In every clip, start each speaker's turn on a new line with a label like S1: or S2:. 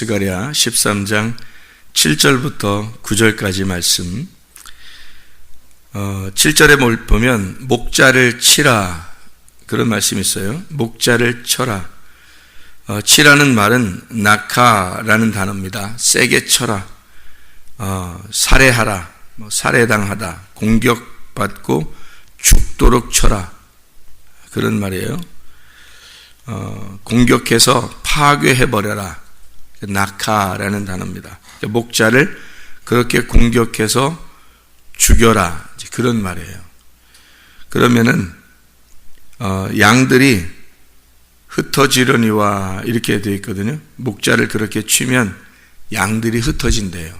S1: 스가랴 13장 7절부터 9절까지 말씀. 7절에 보면 목자를 치라 그런 말씀이 있어요. 목자를 쳐라. 치라는 말은 낙하라는 단어입니다. 세게 쳐라, 살해하라, 살해당하다, 공격받고 죽도록 쳐라 그런 말이에요. 공격해서 파괴해버려라, 낙하라는 단어입니다. 목자를 그렇게 공격해서 죽여라 그런 말이에요. 그러면은 양들이 흩어지려니와 이렇게 되어 있거든요. 목자를 그렇게 치면 양들이 흩어진대요.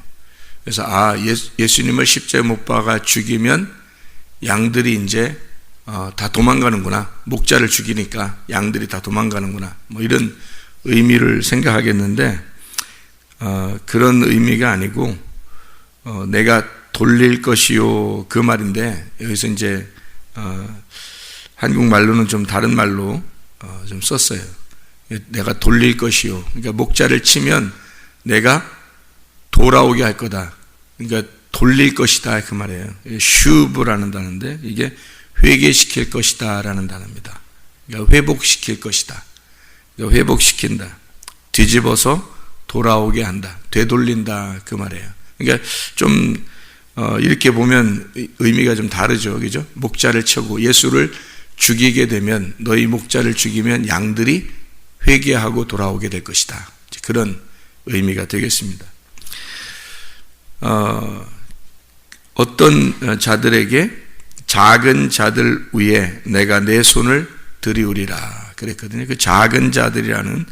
S1: 그래서 예수님을 십자가에 못 박아 죽이면 양들이 이제 다 도망가는구나. 목자를 죽이니까 양들이 다 도망가는구나. 이런 의미를 생각하겠는데 그런 의미가 아니고 내가 돌릴 것이요 그 말인데, 여기서 이제 한국말로는 좀 다른 말로 좀 썼어요. 내가 돌릴 것이요. 그러니까 목자를 치면 내가 돌아오게 할 거다. 그러니까 돌릴 것이다 그 말이에요. 슈브라는 단어인데 이게 회개시킬 것이다 라는 단어입니다. 그러니까 회복시킬 것이다. 그러니까 회복시킨다. 뒤집어서 돌아오게 한다. 되돌린다 그 말이에요. 그러니까 좀 이렇게 보면 의미가 좀 다르죠. 그죠? 목자를 쳐고 예수를 죽이게 되면, 너희 목자를 죽이면 양들이 회개하고 돌아오게 될 것이다. 그런 의미가 되겠습니다. 어떤 자들에게 작은 자들 위에 내가 내 손을 들이우리라 그랬거든요. 그 작은 자들이라는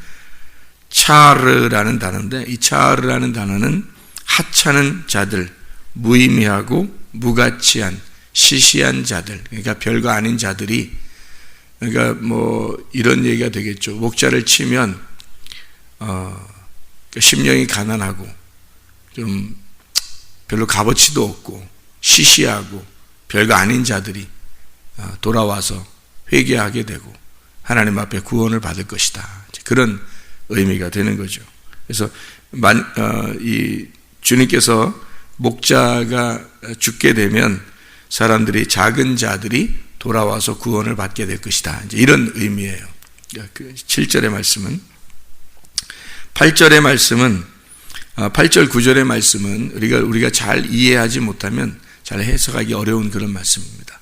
S1: 차르라는 단어인데, 이 차르라는 단어는 하찮은 자들, 무의미하고 무가치한 시시한 자들, 그러니까 별거 아닌 자들이, 그러니까 이런 얘기가 되겠죠. 목자를 치면 심령이 가난하고 좀 별로 값어치도 없고 시시하고 별거 아닌 자들이 돌아와서 회개하게 되고 하나님 앞에 구원을 받을 것이다. 그런 의미가 되는 거죠. 그래서 이 주님께서 목자가 죽게 되면 사람들이, 작은 자들이 돌아와서 구원을 받게 될 것이다. 이제 이런 의미예요. 7절의 말씀은. 8절의 말씀은 8절 9절의 말씀은 우리가 잘 이해하지 못하면 잘 해석하기 어려운 그런 말씀입니다.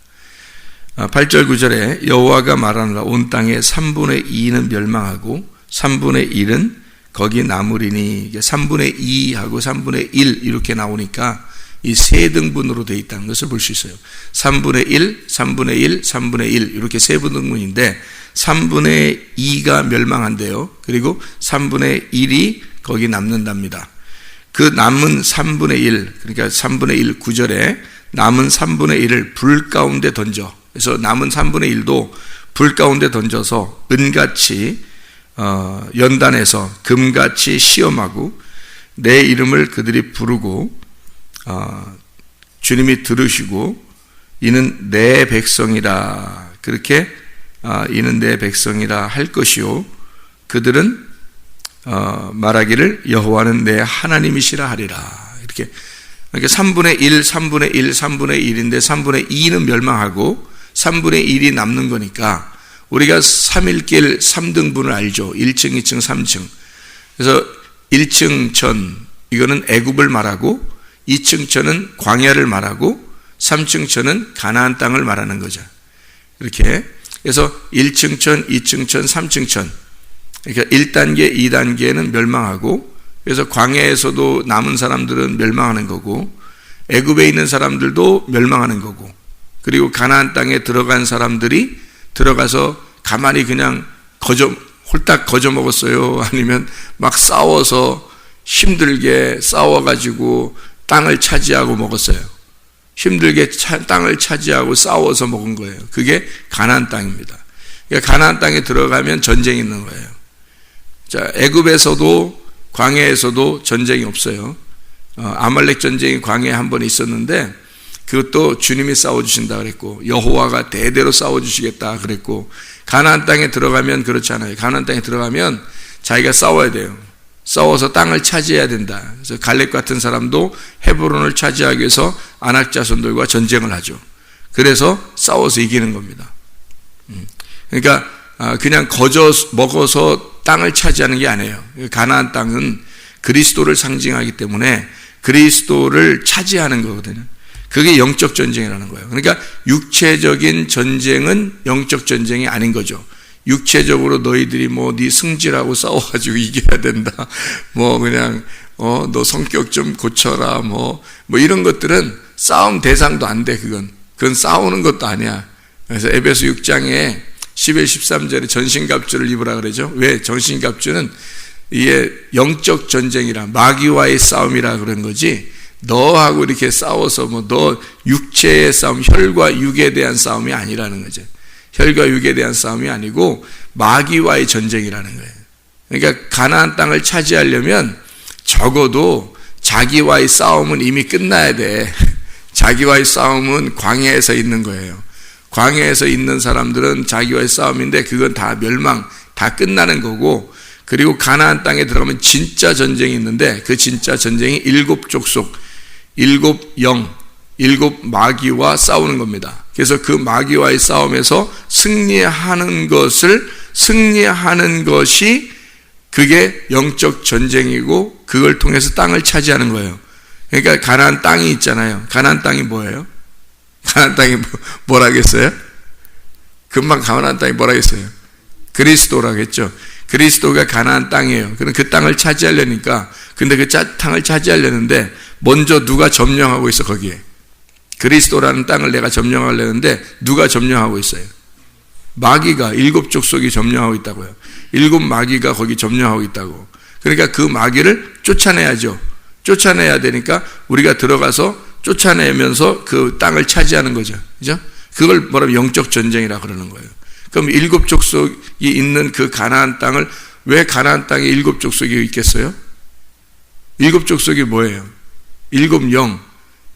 S1: 8절 9절에 여호와가 말하노라 온 땅의 3분의 2는 멸망하고 3분의 1은 거기 남으리니, 3분의 2하고 3분의 1 이렇게 나오니까 이 세 등분으로 되어 있다는 것을 볼 수 있어요. 3분의 1, 3분의 1, 3분의 1 이렇게 세 등분인데 3분의 2가 멸망한대요. 그리고 3분의 1이 거기 남는답니다. 그 남은 3분의 1, 그러니까 3분의 1 9절에 남은 3분의 1을 불 가운데 던져, 그래서 남은 3분의 1도 불 가운데 던져서 은같이 연단해서 금같이 시험하고 내 이름을 그들이 부르고 주님이 들으시고 이는 내 백성이라, 그렇게 이는 내 백성이라 할 것이요 그들은 말하기를 여호와는 내 하나님이시라 하리라. 이렇게, 그러니까 3분의 1, 3분의 1, 3분의 1인데 3분의 2는 멸망하고 3분의 1이 남는 거니까 우리가 3일길 3등분을 알죠. 1층, 2층, 3층. 그래서 1층 천, 이거는 애굽을 말하고 2층 천은 광야를 말하고 3층 천은 가나안 땅을 말하는 거죠. 이렇게. 그래서 1층 천, 2층 천, 3층 천. 그러니까 1단계, 2단계는 멸망하고, 그래서 광야에서도 남은 사람들은 멸망하는 거고, 애굽에 있는 사람들도 멸망하는 거고, 그리고 가나안 땅에 들어간 사람들이 들어가서 가만히 그냥 홀딱 거저 먹었어요? 아니면 막 싸워서 힘들게 싸워가지고 땅을 차지하고 먹었어요? 힘들게 땅을 차지하고 싸워서 먹은 거예요. 그게 가나안 땅입니다. 그러니까 가나안 땅에 들어가면 전쟁이 있는 거예요. 자, 애굽에서도 광야에서도 전쟁이 없어요. 아말렉 전쟁이 광야에 한 번 있었는데 그것도 주님이 싸워주신다 그랬고, 여호와가 대대로 싸워주시겠다 그랬고, 가나안 땅에 들어가면 그렇지 않아요. 가나안 땅에 들어가면 자기가 싸워야 돼요. 싸워서 땅을 차지해야 된다. 그래서 갈렙 같은 사람도 헤브론을 차지하기 위해서 아낙 자손들과 전쟁을 하죠. 그래서 싸워서 이기는 겁니다. 그러니까 그냥 거저 먹어서 땅을 차지하는 게 아니에요. 가나안 땅은 그리스도를 상징하기 때문에 그리스도를 차지하는 거거든요. 그게 영적 전쟁이라는 거예요. 그러니까 육체적인 전쟁은 영적 전쟁이 아닌 거죠. 육체적으로 너희들이 네 승질하고 싸워가지고 이겨야 된다. 그냥 너 성격 좀 고쳐라. 이런 것들은 싸움 대상도 안 돼. 그건 싸우는 것도 아니야. 그래서 에베소 6장에 11, 13절에 전신갑주를 입으라 그러죠. 왜? 전신갑주는 이게 영적 전쟁이라 마귀와의 싸움이라 그런 거지. 너하고 이렇게 싸워서 너 육체의 싸움, 혈과 육에 대한 싸움이 아니라는 거죠. 혈과 육에 대한 싸움이 아니고 마귀와의 전쟁이라는 거예요. 그러니까 가나안 땅을 차지하려면 적어도 자기와의 싸움은 이미 끝나야 돼. 자기와의 싸움은 광야에서 있는 거예요. 광야에서 있는 사람들은 자기와의 싸움인데 그건 다 멸망, 다 끝나는 거고, 그리고 가나안 땅에 들어가면 진짜 전쟁이 있는데 그 진짜 전쟁이 7 족속, 7 영, 7 마귀와 싸우는 겁니다. 그래서 그 마귀와의 싸움에서 승리하는 것이 그게 영적 전쟁이고 그걸 통해서 땅을 차지하는 거예요. 그러니까 가나안 땅이 있잖아요. 가나안 땅이 뭐예요? 가나안 땅이 뭐라겠어요? 금방 가나안 땅이 뭐라겠어요? 그리스도라겠죠. 그리스도가 가나안 땅이에요. 그럼 그 땅을 차지하려니까, 근데 그 땅을 차지하려는데 먼저 누가 점령하고 있어? 거기에 그리스도라는 땅을 내가 점령하려는데 누가 점령하고 있어요? 마귀가 7 족속이 점령하고 있다고요. 7 마귀가 거기 점령하고 있다고. 그러니까 그 마귀를 쫓아내야죠. 쫓아내야 되니까 우리가 들어가서 쫓아내면서 그 땅을 차지하는 거죠. 그죠? 그걸 뭐라면 영적 전쟁이라 그러는 거예요. 그럼 7 족속이 있는 그 가나안 땅을, 왜 가나안 땅에 7 족속이 있겠어요? 7 족속이 뭐예요? 7 영,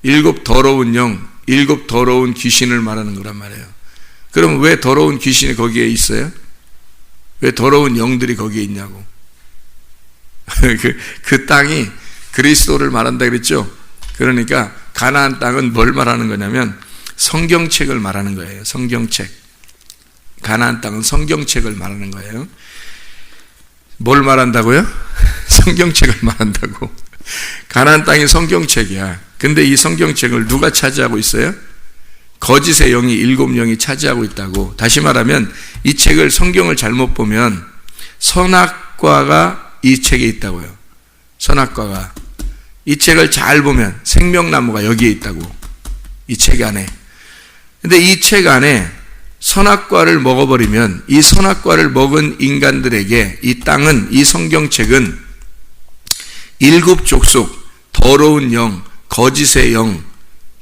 S1: 7 더러운 영, 7 더러운 귀신을 말하는 거란 말이에요. 그럼 왜 더러운 귀신이 거기에 있어요? 왜 더러운 영들이 거기에 있냐고. 그 땅이 그리스도를 말한다 그랬죠? 그러니까 가나안 땅은 뭘 말하는 거냐면 성경책을 말하는 거예요. 성경책. 가나안 땅은 성경책을 말하는 거예요. 뭘 말한다고요? 성경책을 말한다고. 가나안 땅이 성경책이야. 근데 이 성경책을 누가 차지하고 있어요? 거짓의 영이 7 영이 차지하고 있다고. 다시 말하면 이 책을, 성경을 잘못 보면 선악과가 이 책에 있다고요. 선악과가. 이 책을 잘 보면 생명나무가 여기에 있다고. 이 책 안에. 근데 이 책 안에 선악과를 먹어버리면 이 선악과를 먹은 인간들에게 이 땅은, 이 성경책은 7 족속, 더러운 영, 거짓의 영,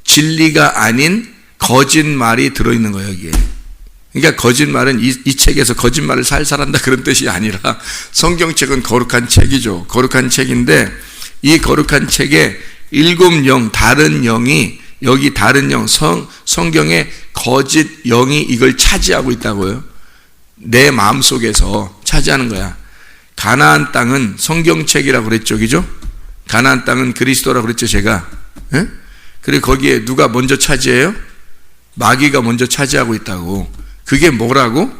S1: 진리가 아닌 거짓말이 들어있는 거예요, 여기에. 그러니까 거짓말은 이 책에서 거짓말을 살살 한다 그런 뜻이 아니라 성경책은 거룩한 책이죠. 거룩한 책인데 이 거룩한 책에 7 영, 다른 영이, 여기 다른 영, 성경에 거짓 영이 이걸 차지하고 있다고요. 내 마음속에서 차지하는 거야. 가나안 땅은 성경책이라고 그랬죠, 그죠? 가나안 땅은 그리스도라고 그랬죠, 제가. 예? 그리고 거기에 누가 먼저 차지해요? 마귀가 먼저 차지하고 있다고. 그게 뭐라고?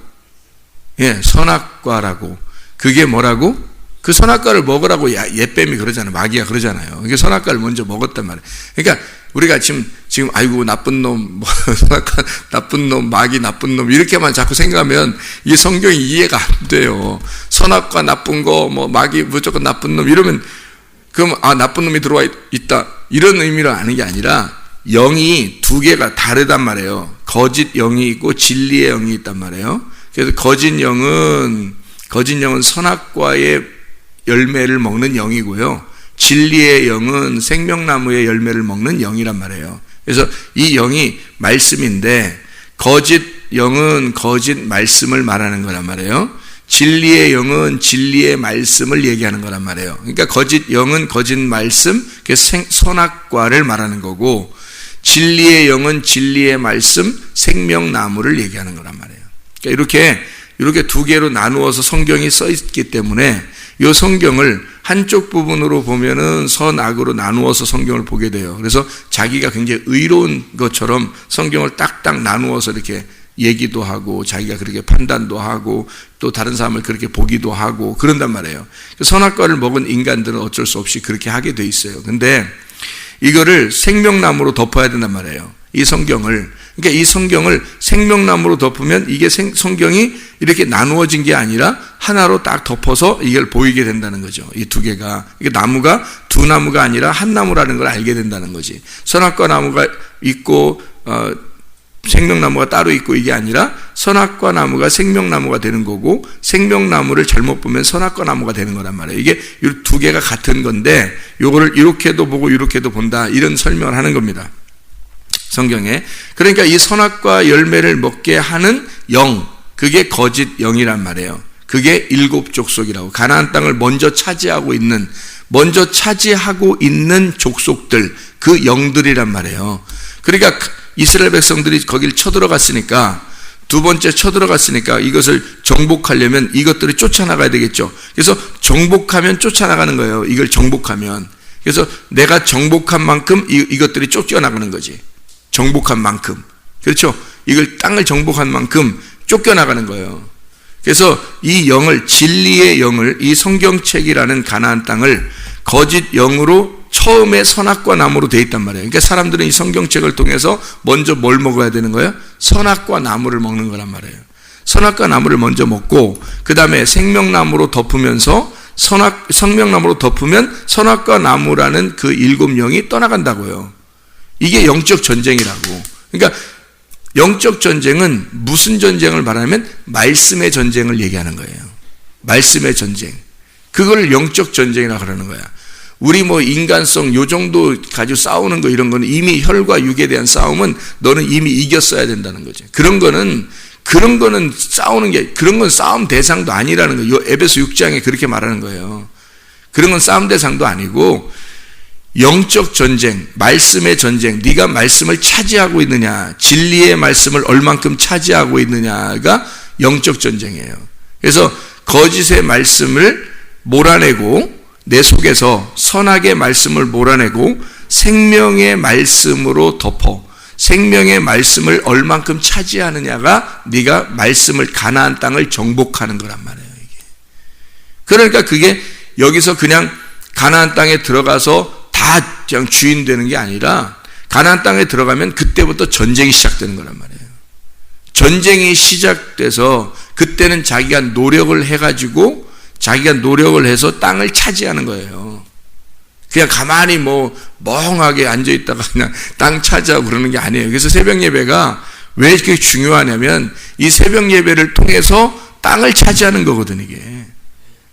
S1: 예, 선악과라고. 그게 뭐라고? 그 선악과를 먹으라고 옛뱀이 그러잖아요. 마귀가 그러잖아요. 이게 선악과를 먼저 먹었단 말이에요. 그러니까 우리가 지금 아이고 나쁜 놈, 선악과 나쁜 놈, 마귀 나쁜 놈 이렇게만 자꾸 생각하면 이 성경이 이해가 안 돼요. 선악과 나쁜 거, 마귀 무조건 나쁜 놈 이러면 그럼 나쁜 놈이 들어와 있다 이런 의미로 아는 게 아니라 영이 2개가 다르단 말이에요. 거짓 영이 있고 진리의 영이 있단 말이에요. 그래서 거짓 영은 선악과의 열매를 먹는 영이고요. 진리의 영은 생명나무의 열매를 먹는 영이란 말이에요. 그래서 이 영이 말씀인데 거짓 영은 거짓 말씀을 말하는 거란 말이에요. 진리의 영은 진리의 말씀을 얘기하는 거란 말이에요. 그러니까 거짓 영은 거짓 말씀, 선악과를 말하는 거고 진리의 영은 진리의 말씀, 생명나무를 얘기하는 거란 말이에요. 그러니까 이렇게 2개로 나누어서 성경이 써 있기 때문에 이 성경을 한쪽 부분으로 보면은 선악으로 나누어서 성경을 보게 돼요. 그래서 자기가 굉장히 의로운 것처럼 성경을 딱딱 나누어서 이렇게 얘기도 하고 자기가 그렇게 판단도 하고 또 다른 사람을 그렇게 보기도 하고 그런단 말이에요. 선악과를 먹은 인간들은 어쩔 수 없이 그렇게 하게 돼 있어요. 근데 이거를 생명나무로 덮어야 된단 말이에요. 이 성경을. 그러니까 이 성경을 생명나무로 덮으면 이게 성경이 이렇게 나누어진 게 아니라 하나로 딱 덮어서 이걸 보이게 된다는 거죠. 이 두 개가. 이게 나무가 두 나무가 아니라 한 나무라는 걸 알게 된다는 거지. 선악과 나무가 있고 생명나무가 따로 있고 이게 아니라 선악과 나무가 생명나무가 되는 거고 생명나무를 잘못 보면 선악과 나무가 되는 거란 말이에요. 이게 이 두 개가 같은 건데 요거를 이렇게도 보고 이렇게도 본다. 이런 설명을 하는 겁니다. 성경에. 그러니까 이 선악과 열매를 먹게 하는 영, 그게 거짓 영이란 말이에요. 그게 일곱 족속이라고. 가나안 땅을 먼저 차지하고 있는 족속들, 그 영들이란 말이에요. 그러니까 이스라엘 백성들이 거기를 쳐들어갔으니까, 두 번째 쳐들어갔으니까 이것을 정복하려면 이것들이 쫓아나가야 되겠죠. 그래서 정복하면 쫓아나가는 거예요. 이걸 정복하면. 그래서 내가 정복한 만큼 이것들이 쫓겨나가는 거지. 정복한 만큼. 그렇죠? 이걸 땅을 정복한 만큼 쫓겨나가는 거예요. 그래서 이 영을, 진리의 영을, 이 성경책이라는 가나안 땅을 거짓 영으로 처음에 선악과 나무로 돼 있단 말이에요. 그러니까 사람들은 이 성경책을 통해서 먼저 뭘 먹어야 되는 거예요? 선악과 나무를 먹는 거란 말이에요. 선악과 나무를 먼저 먹고 그 다음에 생명나무로 덮으면서 성명나무로 덮으면 선악과 나무라는 그 일곱 영이 떠나간다고요. 이게 영적 전쟁이라고. 그러니까 영적 전쟁은 무슨 전쟁을 말하면 말씀의 전쟁을 얘기하는 거예요. 말씀의 전쟁. 그걸 영적 전쟁이라고 그러는 거야. 우리 인간성 요 정도 가지고 싸우는 거 이런 거는 이미 혈과 육에 대한 싸움은 너는 이미 이겼어야 된다는 거죠. 그런 거는 싸우는 게, 그런 건 싸움 대상도 아니라는 거예요. 에베소 6장에 그렇게 말하는 거예요. 그런 건 싸움 대상도 아니고 영적 전쟁, 말씀의 전쟁, 네가 말씀을 차지하고 있느냐, 진리의 말씀을 얼만큼 차지하고 있느냐가 영적 전쟁이에요. 그래서 거짓의 말씀을 몰아내고 내 속에서 선악의 말씀을 몰아내고 생명의 말씀으로 덮어 생명의 말씀을 얼만큼 차지하느냐가 네가 말씀을 가나안 땅을 정복하는 거란 말이에요. 이게. 그러니까 그게 여기서 그냥 가나안 땅에 들어가서 다 그냥 주인 되는 게 아니라 가나안 땅에 들어가면 그때부터 전쟁이 시작되는 거란 말이에요. 전쟁이 시작돼서 그때는 자기가 노력을 해가지고 자기가 노력을 해서 땅을 차지하는 거예요. 그냥 가만히 멍하게 앉아있다가 그냥 땅 차지하고 그러는 게 아니에요. 그래서 새벽 예배가 왜 이렇게 중요하냐면 이 새벽 예배를 통해서 땅을 차지하는 거거든, 이게.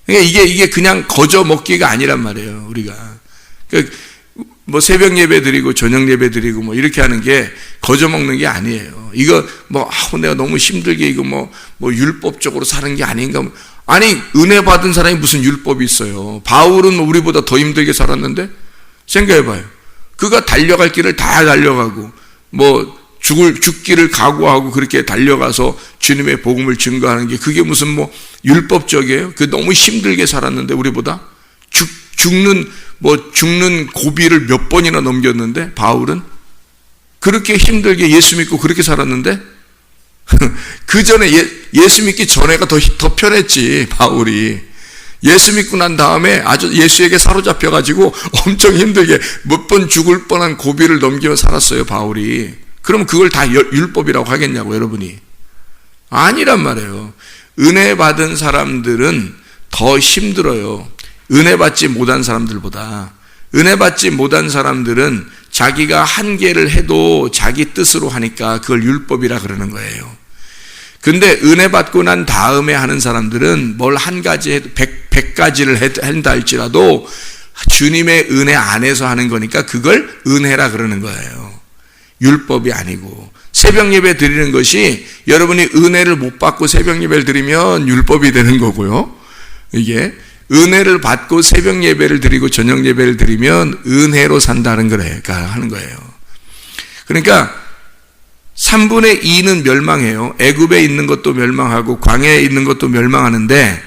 S1: 그러니까 이게 그냥 거저 먹기가 아니란 말이에요, 우리가. 새벽 예배 드리고 저녁 예배 드리고 이렇게 하는 게 거저 먹는 게 아니에요. 이거 내가 너무 힘들게 이거 율법적으로 사는 게 아닌가. 아니, 은혜 받은 사람이 무슨 율법이 있어요. 바울은 우리보다 더 힘들게 살았는데 생각해봐요. 그가 달려갈 길을 다 달려가고 죽기를 각오하고 그렇게 달려가서 주님의 복음을 증거하는 게 그게 무슨 율법적이에요? 그 너무 힘들게 살았는데 우리보다 죽는 고비를 몇 번이나 넘겼는데 바울은 그렇게 힘들게 예수 믿고 그렇게 살았는데 그 전에 예수 믿기 전에가 더 편했지. 바울이 예수 믿고 난 다음에 아주 예수에게 사로잡혀가지고 엄청 힘들게 몇 번 죽을 뻔한 고비를 넘기며 살았어요, 바울이. 그럼 그걸 다 율법이라고 하겠냐고, 여러분이. 아니란 말이에요. 은혜 받은 사람들은 더 힘들어요. 은혜 받지 못한 사람들보다. 은혜 받지 못한 사람들은 자기가 한계를 해도 자기 뜻으로 하니까 그걸 율법이라 그러는 거예요. 근데 은혜 받고 난 다음에 하는 사람들은 뭘 한 가지 해도 100가지를 한다 할지라도 주님의 은혜 안에서 하는 거니까 그걸 은혜라 그러는 거예요. 율법이 아니고. 새벽 예배 드리는 것이 여러분이 은혜를 못 받고 새벽 예배를 드리면 율법이 되는 거고요. 이게 은혜를 받고 새벽 예배를 드리고 저녁 예배를 드리면 은혜로 산다는 거니까 하는 거예요. 그러니까 3분의 2는 멸망해요. 애굽에 있는 것도 멸망하고 광야에 있는 것도 멸망하는데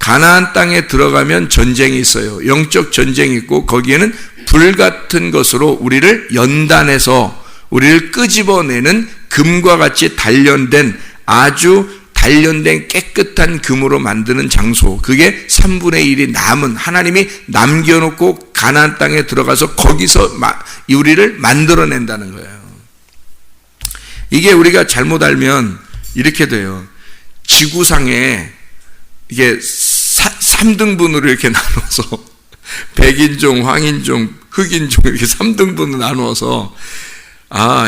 S1: 가나안 땅에 들어가면 전쟁이 있어요. 영적 전쟁이 있고 거기에는 불같은 것으로 우리를 연단해서 우리를 끄집어내는 금과 같이 단련된 아주 단련된 깨끗한 금으로 만드는 장소, 그게 3분의 1이 남은, 하나님이 남겨놓고 가나안 땅에 들어가서 거기서 우리를 만들어낸다는 거예요. 이게 우리가 잘못 알면 이렇게 돼요. 지구상에 이게 3등분으로 이렇게 나눠서 백인종, 황인종, 흑인종 이렇게 3등분으로 나누어서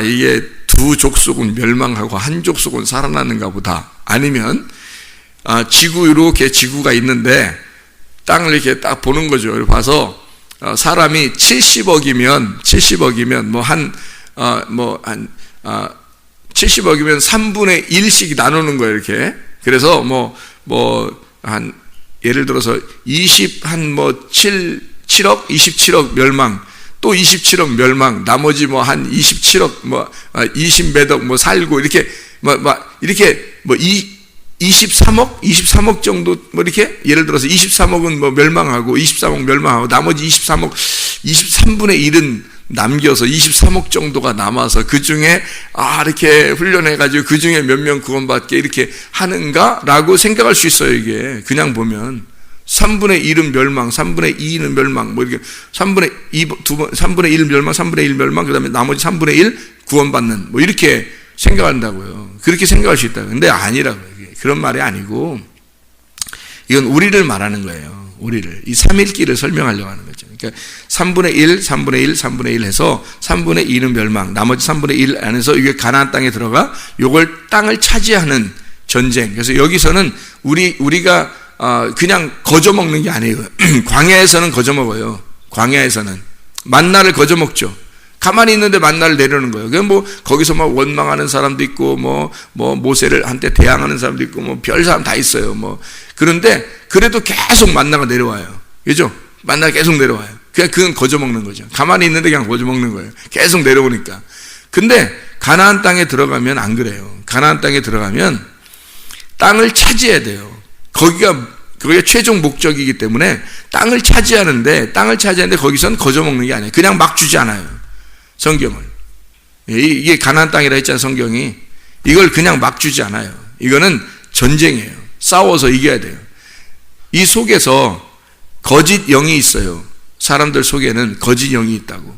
S1: 이게 두 족속은 멸망하고 한 족속은 살아나는가 보다. 아니면 지구 이렇게 지구가 있는데 땅을 이렇게 딱 보는 거죠. 이렇게 봐서 사람이 70억이면 뭐 한 70억이면 3분의 1씩 나누는 거예요, 이렇게. 그래서 한 예를 들어서 7억, 27억 멸망, 또 27억 멸망, 나머지 한 27억, 20몇억 살고, 이렇게, 이렇게 23억 정도, 이렇게, 예를 들어서 23억은 멸망하고, 23억 멸망하고, 나머지 23분의 1은 남겨서 23억 정도가 남아서 그 중에, 이렇게 훈련해가지고 그 중에 몇 명 구원받게 이렇게 하는가라고 생각할 수 있어요, 이게. 그냥 보면. 3분의 1은 멸망, 3분의 2는 멸망, 이렇게 3분의 1 멸망, 3분의 1 멸망, 그 다음에 나머지 3분의 1 구원받는, 이렇게 생각한다고요. 그렇게 생각할 수 있다. 근데 아니라고요. 그런 말이 아니고, 이건 우리를 말하는 거예요. 우리를. 이 삼일기를 설명하려고 하는 거죠. 그러니까 3분의 1, 3분의 1, 3분의 1 해서 3분의 2는 멸망, 나머지 3분의 1 안에서 이게 가나안 땅에 들어가 요걸 땅을 차지하는 전쟁. 그래서 여기서는 우리가 그냥 거저 먹는 게 아니에요. 광야에서는 거저 먹어요. 광야에서는 만나를 거저 먹죠. 가만히 있는데 만나를 내려는 거예요. 그냥 거기서 원망하는 사람도 있고, 모세를 한때 대항하는 사람도 있고, 별 사람 다 있어요. 그런데 그래도 계속 만나가 내려와요. 그죠? 만나가 계속 내려와요. 그건 거저 먹는 거죠. 가만히 있는데 그냥 거저 먹는 거예요. 계속 내려오니까. 근데 가나안 땅에 들어가면 안 그래요. 가나안 땅에 들어가면 땅을 차지해야 돼요. 거기가 최종 목적이기 때문에 땅을 차지하는데 거기선 거저 먹는 게 아니에요. 그냥 막 주지 않아요. 성경을. 이게 가나안 땅이라 했잖아요, 성경이. 이걸 그냥 막 주지 않아요. 이거는 전쟁이에요. 싸워서 이겨야 돼요. 이 속에서 거짓 영이 있어요. 사람들 속에는 거짓 영이 있다고.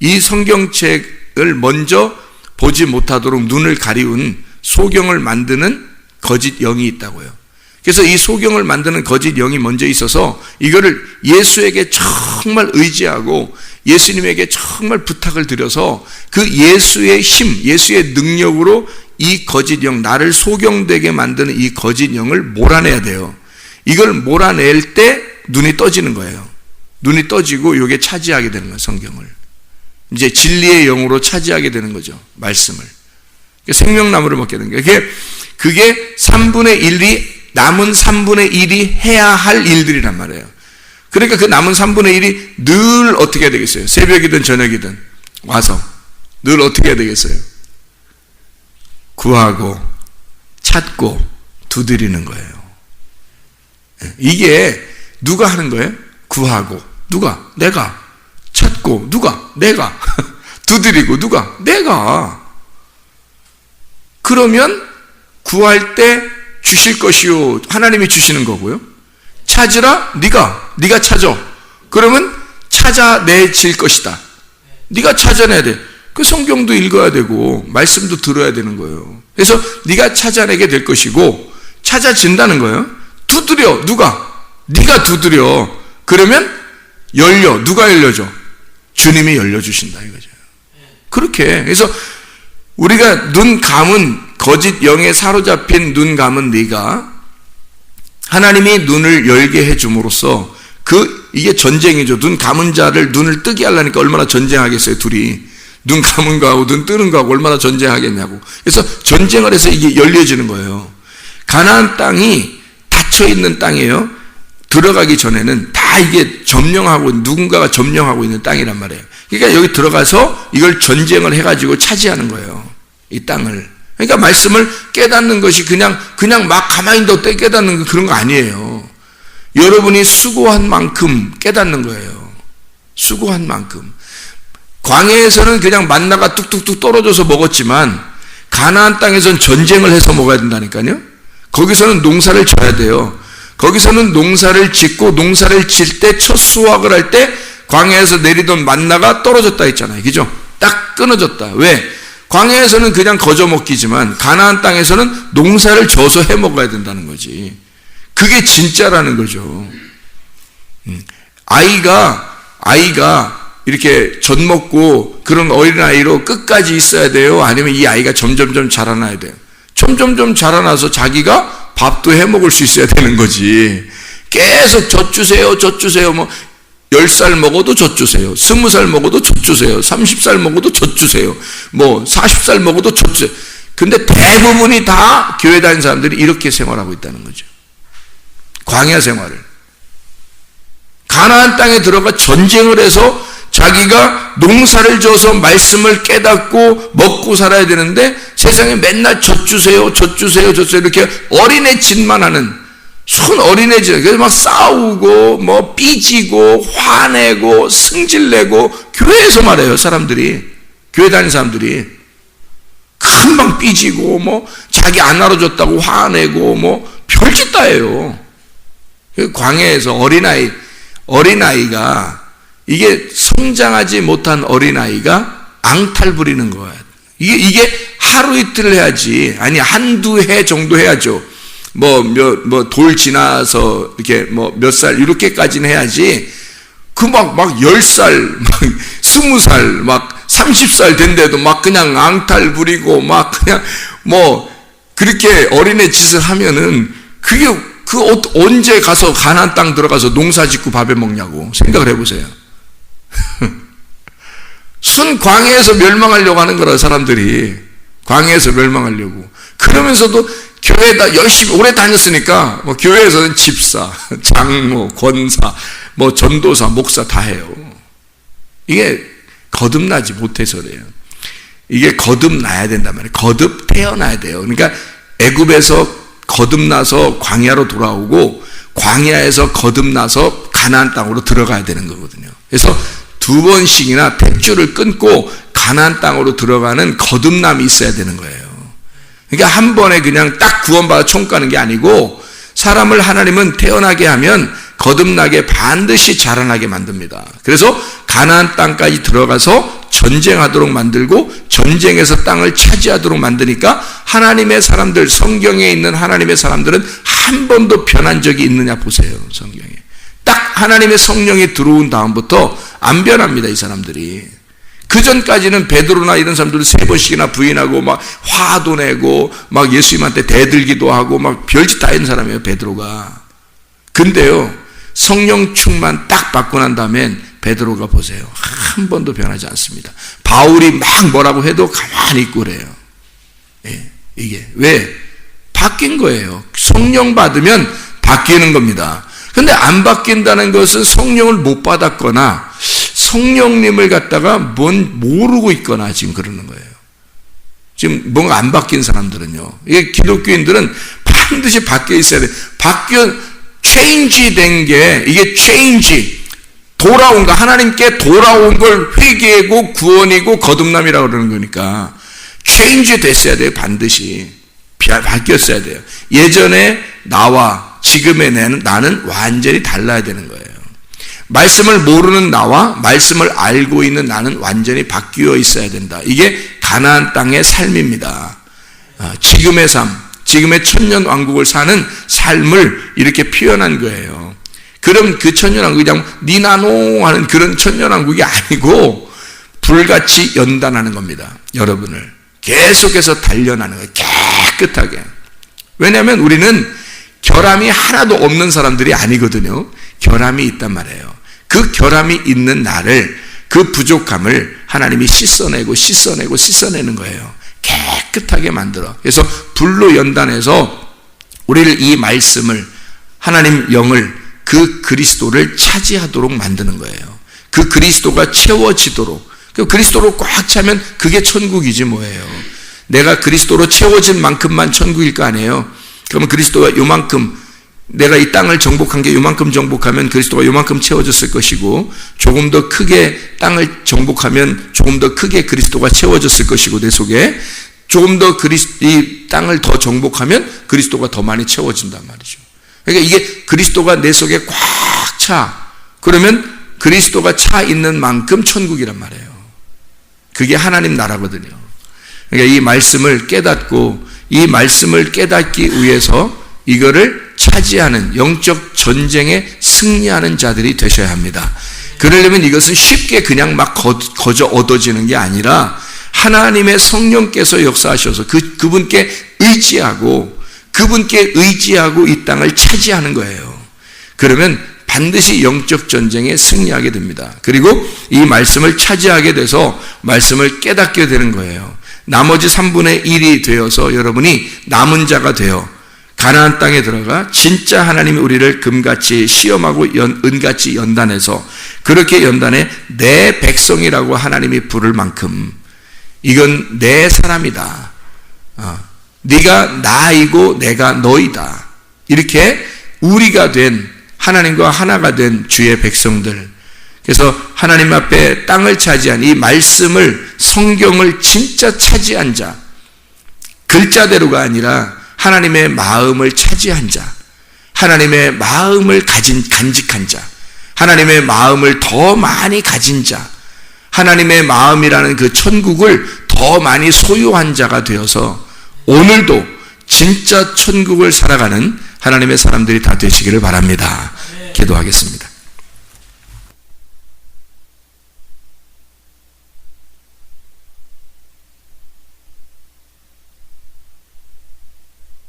S1: 이 성경책을 먼저 보지 못하도록 눈을 가리운 소경을 만드는 거짓 영이 있다고요. 그래서 이 소경을 만드는 거짓 영이 먼저 있어서 이거를 예수에게 정말 의지하고 예수님에게 정말 부탁을 드려서 그 예수의 힘, 예수의 능력으로 이 거짓 영, 나를 소경되게 만드는 이 거짓 영을 몰아내야 돼요. 이걸 몰아낼 때 눈이 떠지는 거예요. 눈이 떠지고 이게 차지하게 되는 거예요, 성경을. 이제 진리의 영으로 차지하게 되는 거죠, 말씀을. 생명나무를 먹게 되는 거예요. 그게 3분의 1이 남은 3분의 1이 해야 할 일들이란 말이에요. 그러니까 그 남은 3분의 1이 늘 어떻게 해야 되겠어요? 새벽이든 저녁이든 와서 늘 어떻게 해야 되겠어요? 구하고 찾고 두드리는 거예요. 이게 누가 하는 거예요? 구하고. 누가? 내가. 찾고. 누가? 내가. 두드리고. 누가? 내가. 그러면 구할 때 주실 것이요, 하나님이 주시는 거고요. 찾으라, 네가 찾아. 그러면 찾아내질 것이다. 네가 찾아내야 돼. 그 성경도 읽어야 되고 말씀도 들어야 되는 거예요. 그래서 네가 찾아내게 될 것이고 찾아진다는 거예요. 두드려. 누가? 네가 두드려. 그러면 열려. 누가 열려줘? 주님이 열려주신다 이거죠. 그렇게. 그래서 우리가 눈 감은 거짓 영에 사로잡힌 눈 감은 네가 하나님이 눈을 열게 해줌으로써 이게 전쟁이죠. 눈 감은 자를 눈을 뜨게 하려니까 얼마나 전쟁하겠어요, 둘이. 눈 감은 거하고 눈 뜨는 거하고 얼마나 전쟁하겠냐고. 그래서 전쟁을 해서 이게 열려지는 거예요. 가나안 땅이 닫혀있는 땅이에요. 들어가기 전에는 다 이게 점령하고, 누군가가 점령하고 있는 땅이란 말이에요. 그러니까 여기 들어가서 이걸 전쟁을 해가지고 차지하는 거예요. 이 땅을. 그러니까 말씀을 깨닫는 것이 그냥 막 가만히 있는데 깨닫는 그런 거 아니에요. 여러분이 수고한 만큼 깨닫는 거예요. 수고한 만큼. 광야에서는 그냥 만나가 뚝뚝뚝 떨어져서 먹었지만 가나안 땅에서는 전쟁을 해서 먹어야 된다니까요. 거기서는 농사를 져야 돼요. 거기서는 농사를 짓고 농사를 질 때 첫 수확을 할 때 광야에서 내리던 만나가 떨어졌다 했잖아요. 그죠? 딱 끊어졌다. 왜? 광야에서는 그냥 거저 먹기지만 가나안 땅에서는 농사를 져서 해 먹어야 된다는 거지. 그게 진짜라는 거죠. 아이가 이렇게 젖 먹고 그런 어린아이로 끝까지 있어야 돼요? 아니면 이 아이가 점점점 자라나야 돼요? 점점점 자라나서 자기가 밥도 해 먹을 수 있어야 되는 거지. 계속 젖 주세요, 젖 주세요. 뭐 10살 먹어도 젖 주세요. 20살 먹어도 젖 주세요. 30살 먹어도 젖 주세요. 뭐 40살 먹어도 젖 주세요. 근데 대부분이 다 교회 다니는 사람들이 이렇게 생활하고 있다는 거죠. 광야 생활을. 가나안 땅에 들어가 전쟁을 해서 자기가 농사를 져서 말씀을 깨닫고 먹고 살아야 되는데 세상에 맨날 젖 주세요, 젖 주세요, 젖 주세요 이렇게 어린애 짓만 하는 손 어린애 짓. 그래서 막 싸우고 뭐 삐지고 화내고 승질내고 교회에서 말해요. 사람들이 교회 다니는 사람들이 금방 삐지고 뭐 자기 안 알아줬다고 화내고 뭐 별짓 다 해요. 광야에서 어린아이가 이게 성장하지 못한 어린아이가 앙탈 부리는 거야. 이게 하루 이틀 해야지. 아니, 한두 해 정도 해야죠. 돌 지나서 이렇게 몇 살, 이렇게까지는 해야지. 막 10살, 20살, 30살 된데도 그냥 앙탈 부리고 그냥 그렇게 어린애 짓을 하면은 언제 가서 가나안 땅 들어가서 농사 짓고 밥에 먹냐고 생각을 해보세요. 순 광야에서 멸망하려고 하는 거라 사람들이. 광야에서 멸망하려고. 그러면서도 교회에다 열심히 오래 다녔으니까 교회에서는 집사, 장로, 권사, 전도사, 목사 다 해요. 이게 거듭나지 못해서 그래요. 이게 거듭나야 된단 말이에요. 거듭 태어나야 돼요. 그러니까 애굽에서 거듭나서 광야로 돌아오고 광야에서 거듭나서 가나안 땅으로 들어가야 되는 거거든요. 그래서 2번씩이나 탯줄을 끊고 가나안 땅으로 들어가는 거듭남이 있어야 되는 거예요. 그러니까 한 번에 그냥 딱 구원받아 총 가는 게 아니고 사람을 하나님은 태어나게 하면 거듭나게 반드시 자라나게 만듭니다. 그래서 가나안 땅까지 들어가서 전쟁하도록 만들고 전쟁에서 땅을 차지하도록 만드니까 하나님의 사람들, 성경에 있는 하나님의 사람들은 한 번도 변한 적이 있느냐 보세요. 성경에. 딱 하나님의 성령이 들어온 다음부터 안 변합니다. 이 사람들이. 그 전까지는 베드로나 이런 사람들은 3번씩이나 부인하고 화도 내고 예수님한테 대들기도 하고 별짓 다 있는 사람이에요. 베드로가. 근데요, 성령 충만 딱 받고 난 다음엔 베드로가 보세요. 한 번도 변하지 않습니다. 바울이 뭐라고 해도 가만히 있고 그래요. 예, 이게 왜? 바뀐 거예요. 성령 받으면 바뀌는 겁니다. 근데 안 바뀐다는 것은 성령을 못 받았거나 성령님을 갖다가 모르고 있거나 지금 그러는 거예요. 지금 뭔가 안 바뀐 사람들은요. 이게 기독교인들은 반드시 바뀌어 있어야 돼. 체인지 된 게, 이게 체인지, 돌아온 거, 하나님께 돌아온 걸 회개고 구원이고 거듭남이라고 그러는 거니까 체인지 됐어야 돼요. 반드시 바뀌었어야 돼요. 예전에 나와 지금의 나는 완전히 달라야 되는 거예요. 말씀을 모르는 나와 말씀을 알고 있는 나는 완전히 바뀌어 있어야 된다. 이게 가나안 땅의 삶입니다. 지금의 삶, 지금의 천년 왕국을 사는 삶을 이렇게 표현한 거예요. 그럼 그 천년 왕국이 그냥 니나노 하는 그런 천년 왕국이 아니고 불같이 연단하는 겁니다. 여러분을 계속해서 단련하는 거예요. 깨끗하게. 왜냐하면 우리는 결함이 하나도 없는 사람들이 아니거든요. 결함이 있단 말이에요. 그 결함이 있는 나를, 그 부족함을 하나님이 씻어내는 거예요. 깨끗하게 만들어. 그래서 불로 연단해서 우리를 이 말씀을, 하나님 영을, 그 그리스도를 차지하도록 만드는 거예요. 그 그리스도가 채워지도록. 그 그리스도로 꽉 차면 그게 천국이지 뭐예요. 내가 그리스도로 채워진 만큼만 천국일 거 아니에요. 그러면 그리스도가 요만큼 내가 이 땅을 정복한 게 요만큼 정복하면 그리스도가 요만큼 채워졌을 것이고, 조금 더 크게 땅을 정복하면 조금 더 크게 그리스도가 채워졌을 것이고, 내 속에 조금 더 이 땅을 더 정복하면 그리스도가 더 많이 채워진단 말이죠. 그러니까 이게 그리스도가 내 속에 꽉 차. 그러면 그리스도가 차 있는 만큼 천국이란 말이에요. 그게 하나님 나라거든요. 그러니까 이 말씀을 깨닫고, 이 말씀을 깨닫기 위해서 이거를 차지하는 영적 전쟁에 승리하는 자들이 되셔야 합니다. 그러려면 이것은 쉽게 그냥 막 거저 얻어지는 게 아니라 하나님의 성령께서 역사하셔서 그분께 의지하고 이 땅을 차지하는 거예요. 그러면 반드시 영적 전쟁에 승리하게 됩니다. 그리고 이 말씀을 차지하게 돼서 말씀을 깨닫게 되는 거예요. 나머지 3분의 1이 되어서 여러분이 남은 자가 되어 가나안 땅에 들어가 진짜 하나님이 우리를 금같이 시험하고 은같이 연단해서, 그렇게 연단해 내 백성이라고 하나님이 부를 만큼 이건 내 사람이다. 네가 나이고 내가 너이다. 이렇게 우리가 된, 하나님과 하나가 된 주의 백성들. 그래서 하나님 앞에 땅을 차지한 이 말씀을, 성경을 진짜 차지한 자, 글자대로가 아니라 하나님의 마음을 차지한 자, 하나님의 마음을 간직한 자, 하나님의 마음을 더 많이 가진 자, 하나님의 마음이라는 그 천국을 더 많이 소유한 자가 되어서 오늘도 진짜 천국을 살아가는 하나님의 사람들이 다 되시기를 바랍니다. 기도하겠습니다.